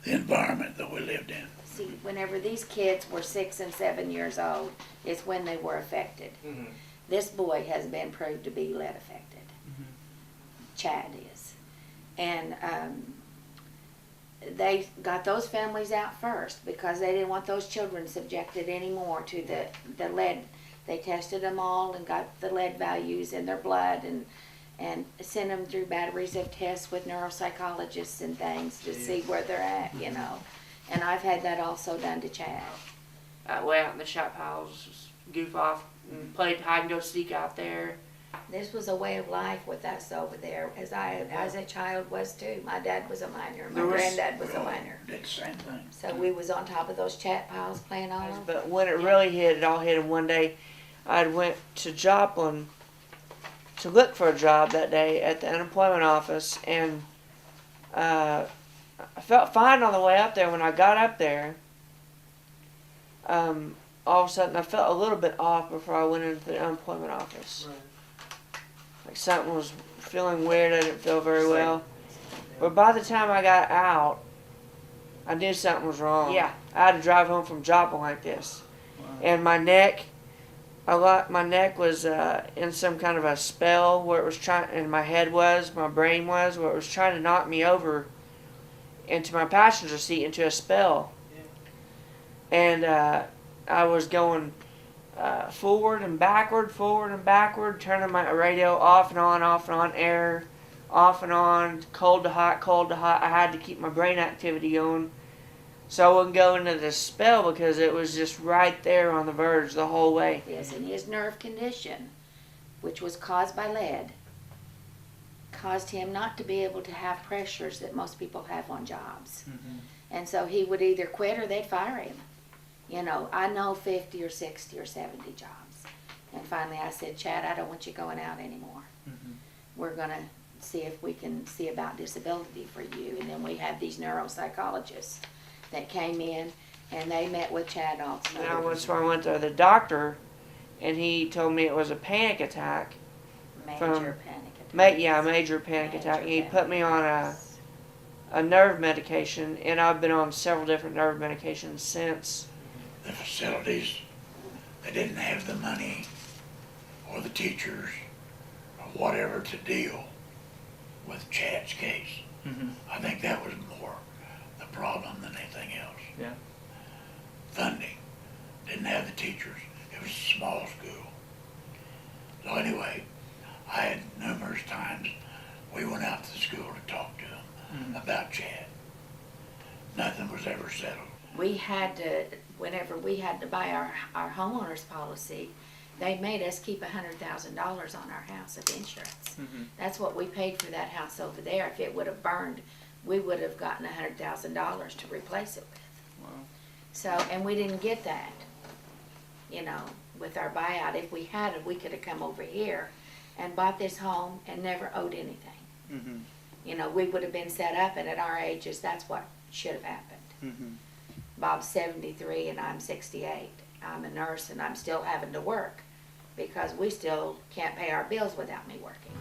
the environment that we lived in. See, whenever these kids were 6 and 7 years old is when they were affected. Mm-hmm. This boy has been proved to be lead affected. Mm-hmm. Chad is. And they got those families out first because they didn't want those children subjected anymore to the lead. They tested them all and got the lead values in their blood and sent them through batteries of tests with neuropsychologists and things to see where they're at, you know. And I've had that also done to Chad. Way out in the shot piles, just goof off and played hide and go seek out there. This was a way of life with us over there, as a child was too. My dad was a miner, my granddad was a miner. Did the same thing. So we was on top of those chat piles playing on them. But when it really hit, it all hit him one day. I went to Joplin to look for a job that day at the unemployment office, and I felt fine on the way up there. When I got up there, all of a sudden I felt a little bit off before I went into the unemployment office. Right. Like something was feeling weird. I didn't feel very well. But by the time I got out, I knew something was wrong. Yeah. I had to drive home from Joplin like this. Wow. And my neck was in some kind of a spell where it was trying, and my brain was, where it was trying to knock me over into my passenger seat into a spell. Yeah. And I was going forward and backward, turning my radio off and on, air, off and on, cold to hot. I had to keep my brain activity going so I wouldn't go into this spell because it was just right there on the verge the whole way. Yes, and his nerve condition, which was caused by lead, caused him not to be able to have pressures that most people have on jobs. Mm-hmm. And so he would either quit or they'd fire him. You know, I know 50 or 60 or 70 jobs. And finally I said, Chad, I don't want you going out anymore. Mm-hmm. We're going to see if we can see about disability for you. And then we had these neuropsychologists that came in and they met with Chad also. Now, once I went to the doctor, and he told me it was a panic attack. Major from- panic attack. Major panic attack. He Major put me on a nerve medication, and I've been on several different nerve medications since. The facilities, they didn't have the money or the teachers or whatever to deal with Chad's case. Mm-hmm. I think that was more the problem than anything else. Yeah. Funding, didn't have the teachers. It was a small school. So anyway, I had numerous times we went out to the school to talk to them about Chad. Nothing was ever settled. We had to, whenever we had to buy our homeowner's policy, they made us keep $100,000 on our house of insurance. Mm-hmm. That's what we paid for that house over there. If it would have burned, we would have gotten $100,000 to replace it with. Wow. So, and we didn't get that, you know, with our buyout. If we had it, we could have come over here and bought this home and never owed anything. Mm-hmm. You know, we would have been set up, and at our ages, that's what should have happened. Mm-hmm. Bob's 73 and I'm 68. I'm a nurse and I'm still having to work because we still can't pay our bills without me working.